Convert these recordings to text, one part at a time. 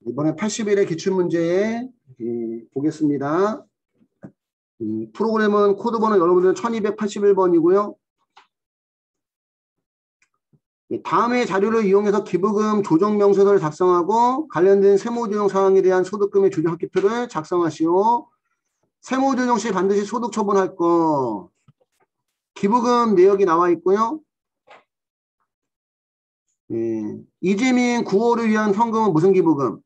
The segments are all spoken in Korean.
이번에 81회 기출문제 보겠습니다. 프로그램은 코드번호 여러분들은 1281번이고요. 다음의 자료를 이용해서 기부금 조정 명세서를 작성하고 관련된 세무조정 사항에 대한 소득금의 조정 합계표를 작성하시오. 세무조정 시 반드시 소득 처분할 거. 기부금 내역이 나와 있고요. 이재민 구호를 위한 현금은 무슨 기부금?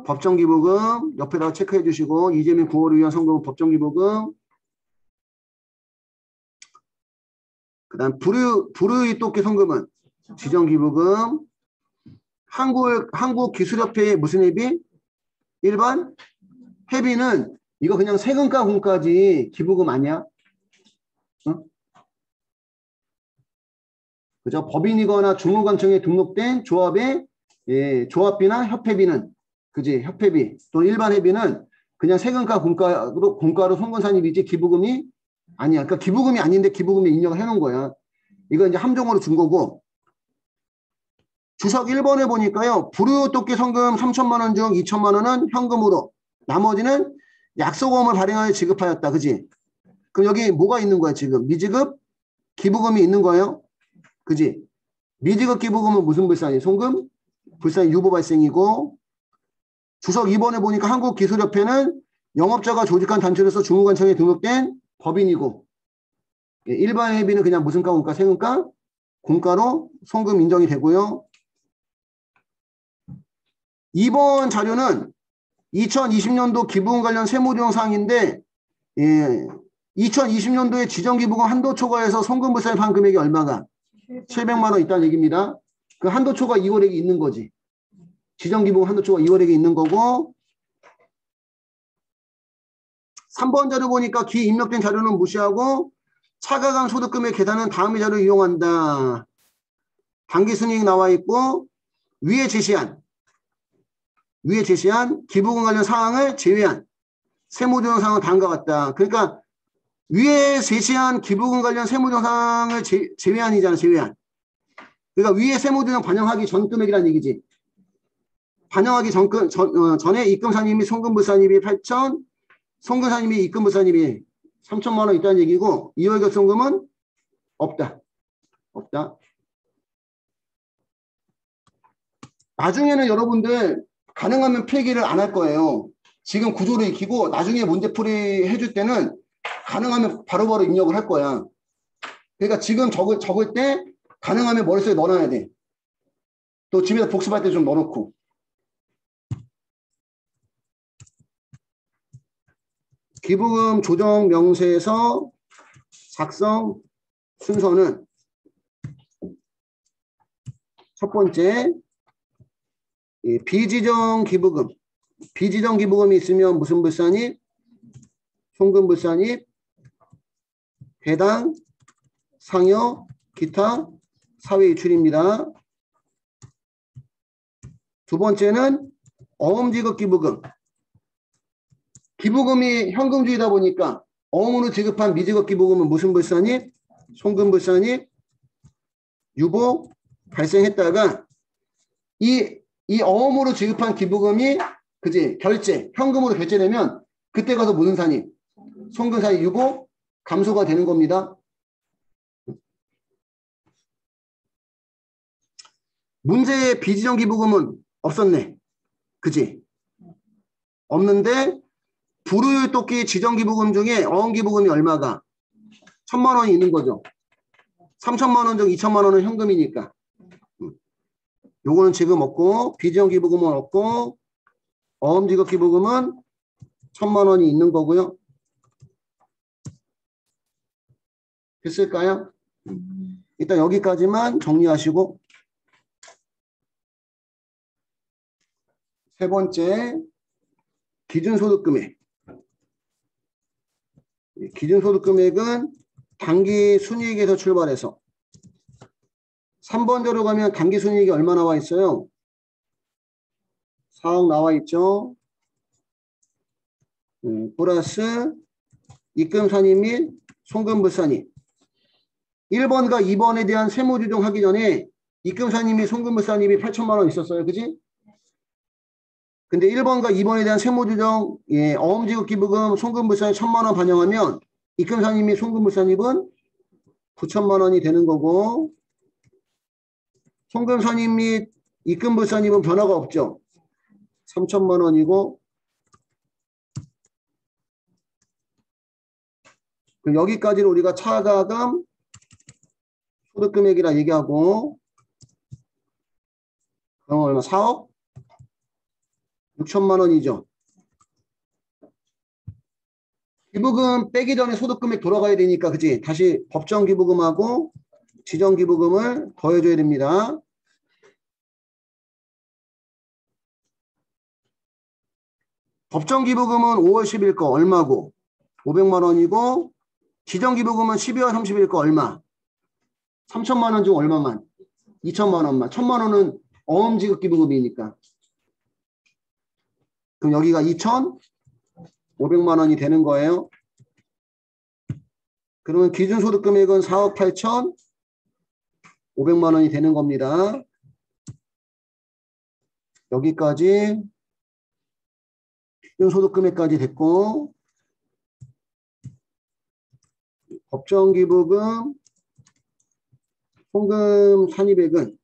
법정 기부금 옆에다가 체크해 주시고, 이재민 구호를 위한 현금은 법정 기부금. 그 다음 불의 또끼 현금은 지정 기부금. 한국기술협회의 무슨 회비? 1번 회비는 이거 그냥 세금과 공까지 기부금 아니야? 응? 그죠? 법인이거나 중후관청에 등록된 조합의 조합비나 협회비는, 그지? 협회비 또는 일반 회비는 그냥 세금과 공가로 송건산입이지 기부금이 아니야. 그러니까 기부금이 아닌데 기부금에 입력을 해놓은 거야. 이거 이제 함정으로 준 거고. 주석 1번에 보니까요. 불우토끼 성금 3천만 원 중 2천만 원은 현금으로, 나머지는 약속금을 발행하여 지급하였다. 그지? 그럼 여기 뭐가 있는 거야 지금? 미지급 기부금이 있는 거예요. 그지? 미지급 기부금은 무슨 불산이? 송금? 불산 유보 발생이고. 주석 2번에 보니까 한국기술협회는 영업자가 조직한 단체로서 중후관청에 등록된 법인이고, 일반 회비는 그냥 무슨 가 공가? 세금가? 공가로 송금 인정이 되고요. 2번 자료는 2020년도 기부금 관련 세무조정 사항인데, 2020년도에 지정기부금 한도 초과해서 송금 불산에 판 금액이 얼마가? 700만 원 있다는 얘기입니다. 그 한도 초과 2월액이 있는 거지. 지정기부금 한도 초과 2월액이 있는 거고. 3번 자료 보니까 기 입력된 자료는 무시하고 차가감 소득금의 계산은 다음의 자료를 이용한다. 당기순이익 나와 있고, 위에 제시한 기부금 관련 사항을 제외한 세무조정 사항은 다음과 같다. 그러니까 위에 제시한 기부금 관련 세무조정 사항을 제외한이잖아. 제외한. 그러니까 위에 세무조정 반영하기 전 금액이라는 얘기지. 반영하기 전에 입금산입이 송금불산입이 8천, 송금산입이 입금불산입이 3천만 원 있다는 얘기고, 이월결 송금은 없다. 나중에는 여러분들 가능하면 필기를 안 할 거예요. 지금 구조를 익히고 나중에 문제풀이 해줄 때는 가능하면 바로바로 입력을 할 거야. 그러니까 지금 적을 때 가능하면 머릿속에 넣어놔야 돼. 또 집에서 복습할 때 좀 넣어놓고. 기부금 조정 명세서 작성 순서는 첫 번째, 비지정 기부금이 있으면 무슨 불산입? 송금 불산입, 배당, 상여, 기타, 사회 이출입니다. 두 번째는 어음지급 기부금. 기부금이 현금주의다 보니까 어음으로 지급한 미지급 기부금은 무슨 불산입? 송금 불산입, 유보 발생했다가 이 어음으로 지급한 기부금이, 그지? 현금으로 결제되면 그때 가서 무슨 산입? 송금산입, 유보 감소가 되는 겁니다. 문제의 비지정 기부금은 없었네. 그지? 없는데 불우율 토끼 지정 기부금 중에 어음 기부금이 얼마가? 1,000만 원이 있는 거죠. 3천만 원 중 2천만 원은 현금이니까. 요거는 지금 없고, 비지정 기부금은 없고, 어음 지급 기부금은 1,000만 원이 있는 거고요. 됐을까요? 일단 여기까지만 정리하시고, 세 번째, 기준소득금액. 기준소득금액은 단기 순이익에서 출발해서 3번 자료 가면 단기 순이익이 얼마 나와 있어요? 4억 나와 있죠. 플러스 입금산입 및 송금불산입. 1번과 2번에 대한 세무조정 하기 전에 입금산입 및 송금불산입이 8천만 원 있었어요. 그지? 근데 1번과 2번에 대한 세무조정, 예, 어음지급 기부금 송금불산입 1,000만 원 반영하면 입금산입 및 송금불산입은 9천만 원이 되는 거고, 송금산입 및 입금불산입은 변화가 없죠. 3천만 원이고, 여기까지를 우리가 차가금 소득금액이라 얘기하고, 그럼 얼마? 4억 6천만 원이죠. 기부금 빼기 전에 소득금액 돌아가야 되니까, 그치? 다시 법정기부금하고 지정기부금을 더해줘야 됩니다. 법정기부금은 5월 10일 거 얼마고? 500만 원이고, 지정기부금은 12월 30일 거 얼마? 3천만 원 중 얼마만? 2천만 원만. 1천만 원은 어음지급기부금이니까. 그럼 여기가 2,500만 원이 되는 거예요. 그러면 기준소득금액은 4억 8,500만 원이 되는 겁니다. 여기까지 기준소득금액까지 됐고, 법정기부금 송금 산입액은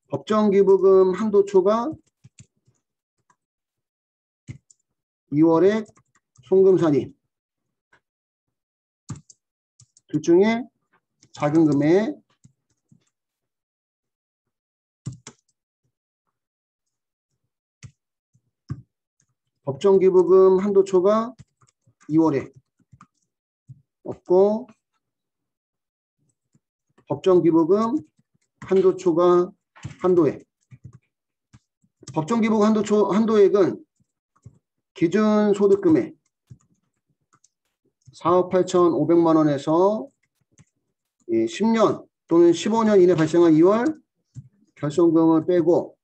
법정기부금 한도초가 2월에 송금산입 둘 중에 작은 금액 법정기부금 한도초가 2월에 없고 법정기부금 한도초가 한도액 법정기부금 한도액은 기준소득금액 4억 8,500만 원에서 10년 또는 15년 이내 발생한 2월 결손금을 빼고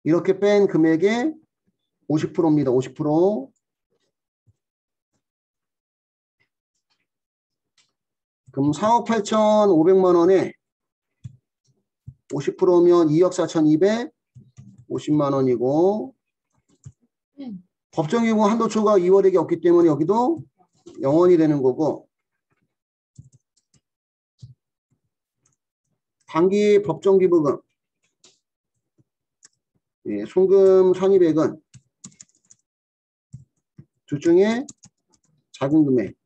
이렇게 뺀 금액의 50%입니다. 50%. 그럼 4억 8,500만 원에 50%면 2억 4,250만 원이고 법정기부금 한도초가 2월액이 없기 때문에 여기도 0원이 되는 거고 단기 법정기부금 송금 산입액은 둘 중에 작은 금액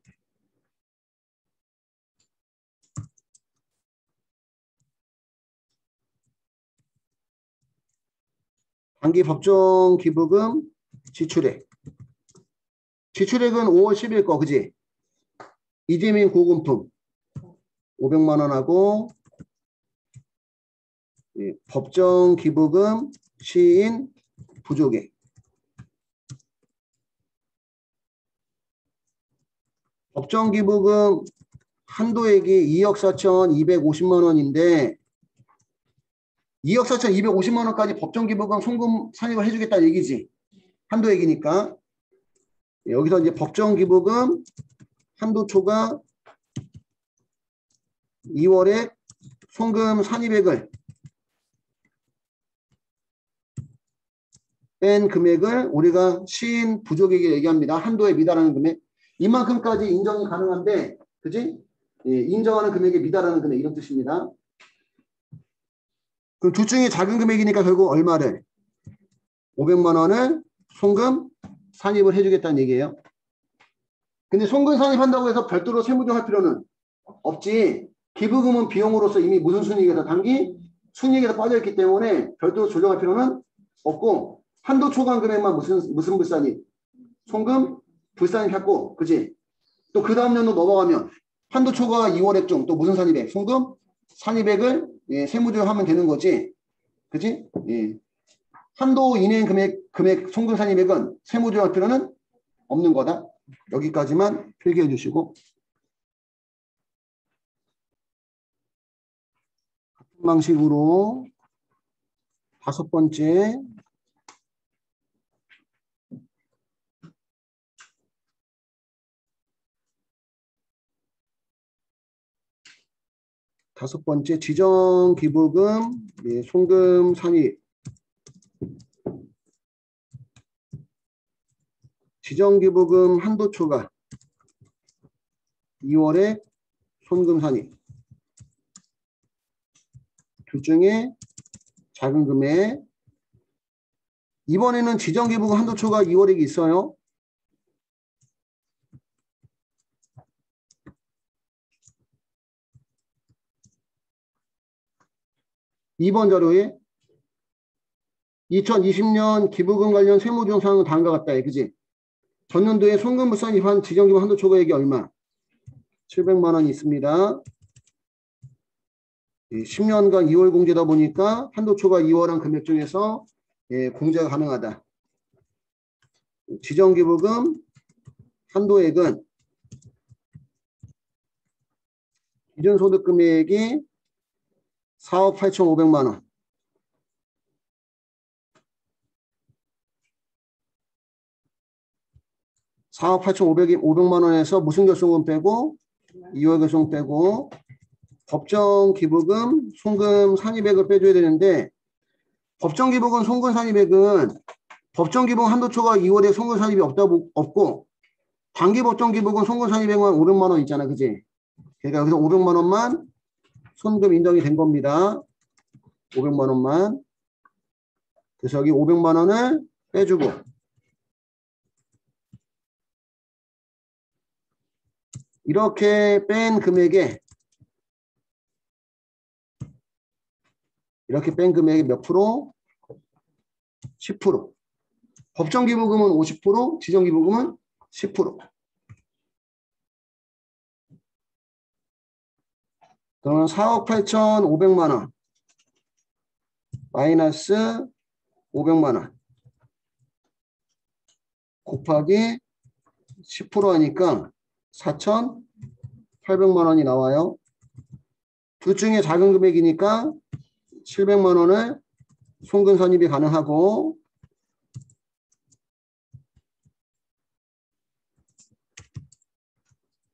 단기 법정기부금 지출액 지출액은 5월 10일 거 그지? 이재민 고금품 500만 원하고 법정기부금 시인 부족액 법정기부금 한도액이 2억 4,250만 원인데 2억 4,250만 원까지 법정기부금 송금 산입을 해주겠다는 얘기지. 한도액이니까. 여기서 이제 법정기부금 한도초가 2월에 송금 산입액을 뺀 금액을 우리가 시인 부족액에 얘기합니다. 한도에 미달하는 금액. 이만큼까지 인정이 가능한데, 그지? 인정하는 금액에 미달하는 금액 이런 뜻입니다. 그럼 둘 중에 작은 금액이니까 결국 얼마를? 500만 원을 송금 산입을 해주겠다는 얘기예요. 근데 송금 산입한다고 해서 별도로 세무조정할 필요는 없지. 기부금은 비용으로서 이미 무슨 순이익에서 단기 순이익에서 빠져있기 때문에 별도로 조정할 필요는 없고 한도 초과 금액만 무슨 불산입? 송금 불산입 했고 그지? 또 그 다음 년도 넘어가면 한도 초과 2월액 중 또 무슨 산입액? 송금 산입액을 세무조정하면 되는 거지. 그지? 한도 이내인 금액 송금 산입액은 세무조정할 필요는 없는 거다. 여기까지만 필기해 주시고 방식으로 다섯 번째 지정기부금, 송금 산입. 지정기부금 한도 초과 2월에 송금 산입. 둘 중에 작은 금액. 이번에는 지정기부금 한도 초과 2월액이 있어요. 이번 자료에 2020년 기부금 관련 세무조정 사항은 다음과 같다. 그지? 전년도에 송금 불산입한 지정기부 한도 초과액이 얼마? 700만 원이 있습니다. 10년간 2월 공제다 보니까 한도 초과 2월한 금액 중에서 공제가 가능하다. 지정기부금 한도액은 기준소득 금액이 4억 8,500만 원. 4억 8,500만 원에서 무슨 결손금 빼고 2월 결손금 빼고 법정 기부금, 송금 산입액을 빼줘야 되는데 법정 기부금, 송금 산입액은 법정 기부금 한도 초과 2월에 송금 산입이 없고 단기 법정 기부금, 송금 산입액만 500만 원 있잖아. 그지? 그러니까 여기서 500만 원만 손금 인정이 된 겁니다. 500만 원만. 그래서 여기 500만 원을 빼주고 이렇게 뺀 금액에 몇 프로? 10%. 법정 기부금은 50%, 지정 기부금은 10%. 그러면 4억 8,500만 원 마이너스 500만 원 곱하기 10% 하니까 4,800만 원이 나와요. 둘 중에 작은 금액이니까 700만 원을 송금 산입이 가능하고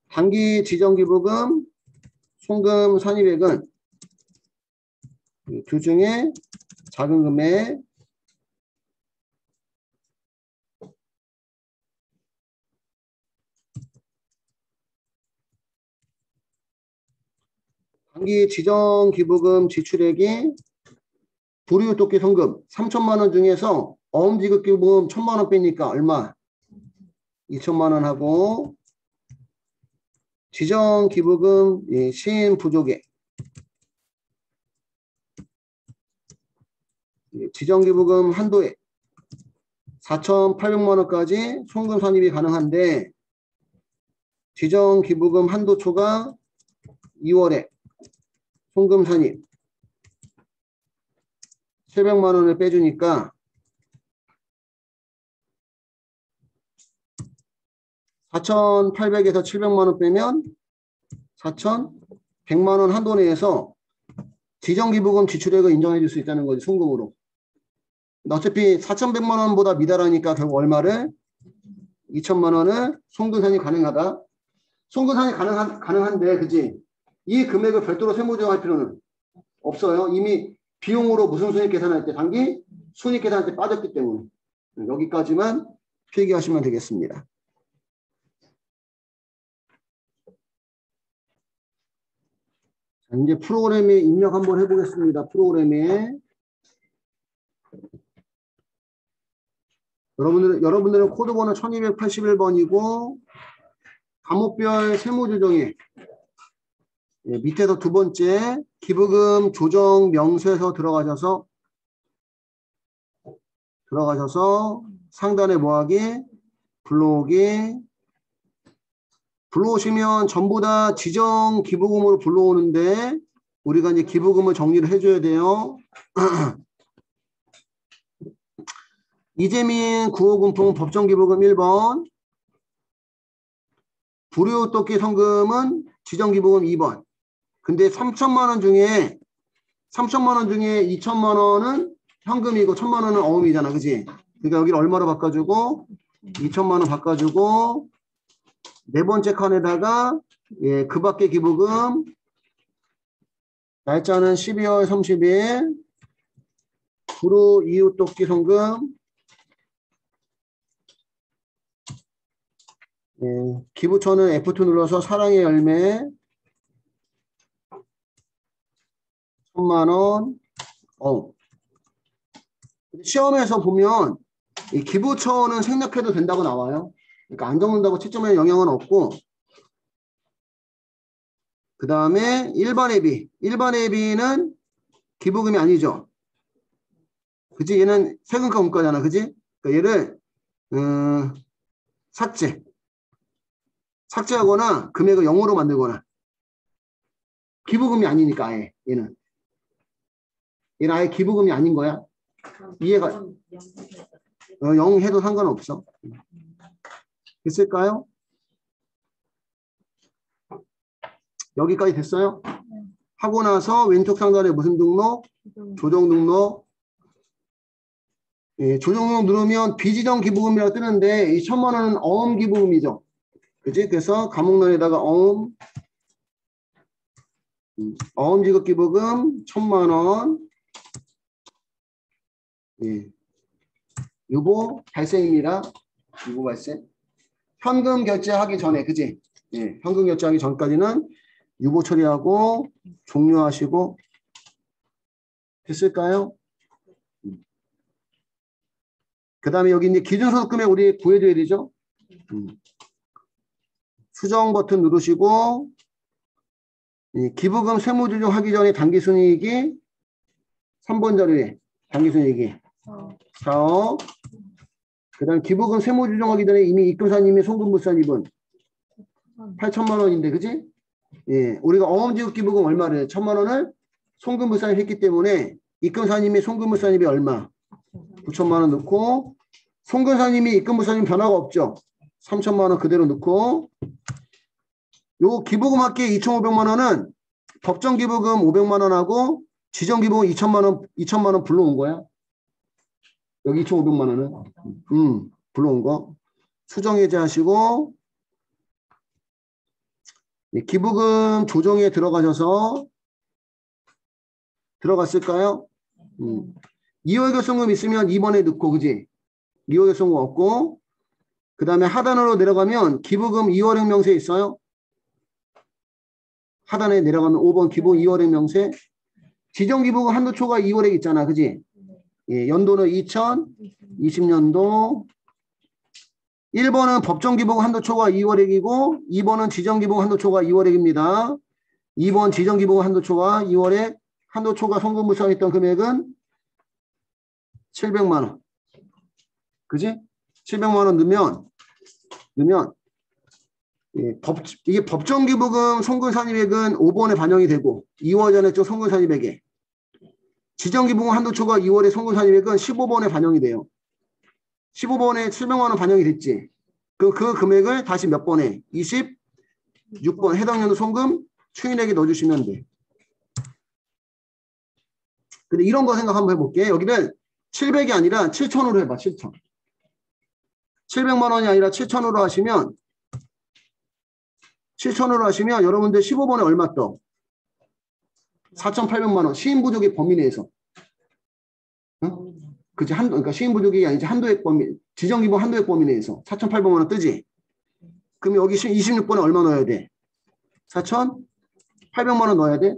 단기 지정기부금, 송금 산입액은 둘 중에 작은 금액 단기 지정기부금 지출액이 불이웃돕기 송금 3천만 원 중에서 어음지급기부금 1,000만 원 빼니까 얼마? 2천만 원 하고 지정기부금 시인 부족액 지정기부금 한도액 4,800만 원까지 송금 산입이 가능한데 지정기부금 한도 초과 2월에 송금 산입 700만 원을 빼주니까 4,800에서 700만 원 빼면 4,100만 원 한도 내에서 지정기부금 지출액을 인정해 줄 수 있다는 거지, 송금으로. 어차피 4,100만 원보다 미달하니까 결국 얼마를? 2천만 원을 송금산이 가능하다. 송금산이 가능한데, 그지? 이 금액을 별도로 세무조정할 필요는 없어요. 이미 비용으로 무슨 순이익 계산할 때, 단기 순이익 계산할 때 빠졌기 때문에. 여기까지만 필기하시면 되겠습니다. 자, 이제 프로그램에 입력 한번 해보겠습니다. 프로그램에. 여러분들은 코드번호 1281번이고, 과목별 세무조정에 밑에서 두 번째 기부금 조정 명세서 들어가셔서 상단에 뭐하기? 불러오시면 전부 다 지정 기부금으로 불러오는데 우리가 이제 기부금을 정리를 해줘야 돼요. 이재민 구호금품 법정 기부금 1번, 불이웃돕기 성금은 지정 기부금 2번. 근데 3천만 원 중에 3천만 원 중에 2천만 원은 현금이고 1천만 원은 어음이잖아. 그지? 그러니까 여기를 얼마로 바꿔주고 2천만 원 바꿔주고 네 번째 칸에다가 예, 그 밖에 기부금 날짜는 12월 30일 구루 이웃돕기 성금 예, 기부처는 F2 눌러서 사랑의 열매 1,000만 원 시험에서 보면 이 기부처는 생략해도 된다고 나와요. 그러니까 안 적는다고 채점에 영향은 없고 그 다음에 일반 예비. 일반 예비는 기부금이 아니죠. 그치? 얘는 세금과 원가잖아. 그치? 그러니까 얘를 삭제하거나 금액을 0으로 만들거나 기부금이 아니니까 아예 얘는 아예 기부금이 아닌 거야. 이해가 0 해도 상관없어. 됐을까요? 여기까지 됐어요? 하고 나서 왼쪽 상단에 무슨 등록? 조정 등록. 예, 조정 등록 누르면 비지정 기부금이라고 뜨는데 이 1,000만 원은 어음 기부금이죠. 그치? 그래서 감옥란에다가 어음 지급 기부금 1,000만 원. 예. 유보 발생입니다. 유보 발생. 현금 결제하기 전에, 그지? 예. 현금 결제하기 전까지는 유보 처리하고 종료하시고 됐을까요? 그 다음에 여기 이제 기준소득금액 우리 구해줘야 되죠? 수정 버튼 누르시고 기부금 세무조정하기 전에 당기순이익이 3번 자료에 당기순이익이 4억 그 다음 기부금 세무조정하기 전에 이미 입금사님이 송금물산입은 8천만 원인데 그지? 예, 우리가 어음지급 기부금 얼마를 1,000만 원을 송금물산입 했기 때문에 입금사님이 송금물산입이 얼마? 9천만 원 넣고 송금사님이 입금물산입 변화가 없죠? 3천만 원 그대로 넣고 요 기부금 합계 2,500만 원은 법정 기부금 500만 원하고 지정 기부금 2천만 원 불러온 거야. 여기 2,500만 원은 불러온 거. 수정 해제하시고 기부금 조정에 들어가셔서 들어갔을까요? 2월 결손금 있으면 2번에 넣고 그지? 2월 결손금 없고 그 다음에 하단으로 내려가면 기부금 2월행 명세 있어요? 하단에 내려가면 5번 기부 2월행 명세 지정 기부금 한도초가 2월에 있잖아. 그지? 예, 연도는 2020년도 1번은 법정 기부금 한도초가 2월액이고 2번은 지정 기부금 한도초가 2월액입니다. 2번 지정 기부금 한도초가 2월액 한도초가 송금물산했던 금액은 700만 원. 그지? 700만 원 넣으면 예, 이게 법정 기부금 송금산입액은 5번에 반영이 되고 2월 전에 쪽 송금산입액에 지정 기부금 한도초가 2월에 송금산입액은 15번에 반영이 돼요. 15번에 700만 원 반영이 됐지. 그 금액을 다시 몇 번에? 26번 해당 연도 송금 추인액에 넣어주시면 돼. 근데 이런 거 생각 한번 해볼게. 여기는 700이 아니라 7,000으로 해봐. 7,000. 700만 원이 아니라 7,000으로 하시면 7,000으로 하시면 여러분들 15번에 얼마 떠? 4,800만 원. 시인 부족의 범위 내에서. 응? 그치? 그러니까 시인 부족이 아니지 한도액 범위, 지정 기부 한도액 범위 내에서 4,800만 원 뜨지? 그럼 여기 26번에 얼마 넣어야 돼? 4,800만 원 넣어야 돼?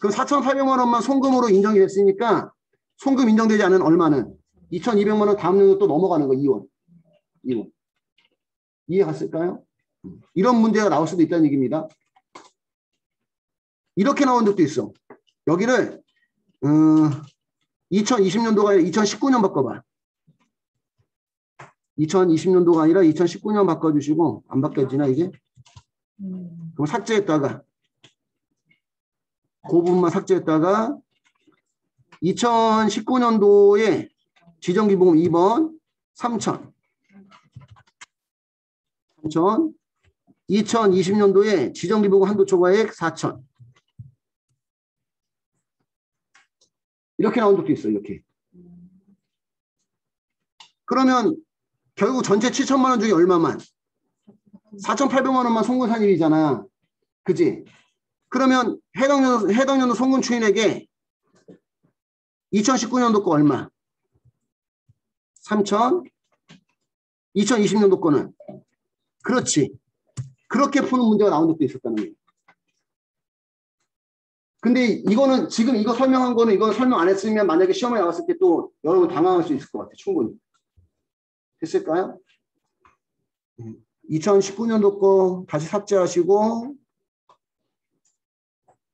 그럼 4,800만 원만 송금으로 인정이 됐으니까 송금 인정되지 않은 얼마는 2,200만 원 다음 년도 또 넘어가는 거 2원. 이해 갔을까요? 이런 문제가 나올 수도 있다는 얘기입니다. 이렇게 나온 적도 있어. 여기를 2020년도가 아니라 2019년 바꿔봐. 2020년도가 아니라 2019년 바꿔주시고 안 바뀌어지나 이게? 그럼 삭제했다가 그 부분만 삭제했다가 2019년도에 지정기부금 2번 3천 2020년도에 지정기부금 한도 초과액 4천 이렇게 나온 적도 있어. 이렇게. 그러면 결국 전체 7천만 원 중에 얼마만? 4,800만 원만 송금산입이잖아. 그지? 그러면 해당 연도 송금 추인액에 2019년도 거 얼마? 3천. 2020년도 거는? 그렇지. 그렇게 푸는 문제가 나온 적도 있었다는 거예요. 근데 이거는 지금 이거 설명한 거는 이거 설명 안 했으면 만약에 시험에 나왔을 때 또 여러분 당황할 수 있을 것 같아. 충분히. 됐을까요? 2019년도 거 다시 삭제하시고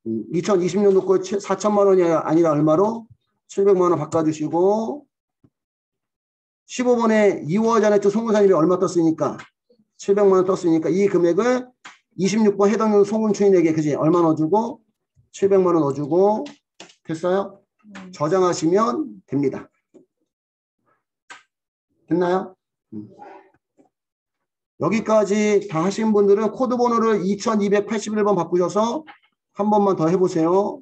2020년도 거 4천만 원이 아니라 얼마로? 700만 원 바꿔주시고 15번에 2월 전에 또 송금산입이 얼마 떴으니까 700만 원 떴으니까 이 금액을 26번 해당 연도 송금 추인액에 그지? 얼마 넣어주고 700만 원 넣어주고 됐어요? 저장하시면 됩니다. 됐나요? 여기까지 다 하신 분들은 코드 번호를 2281번 바꾸셔서 한 번만 더 해보세요.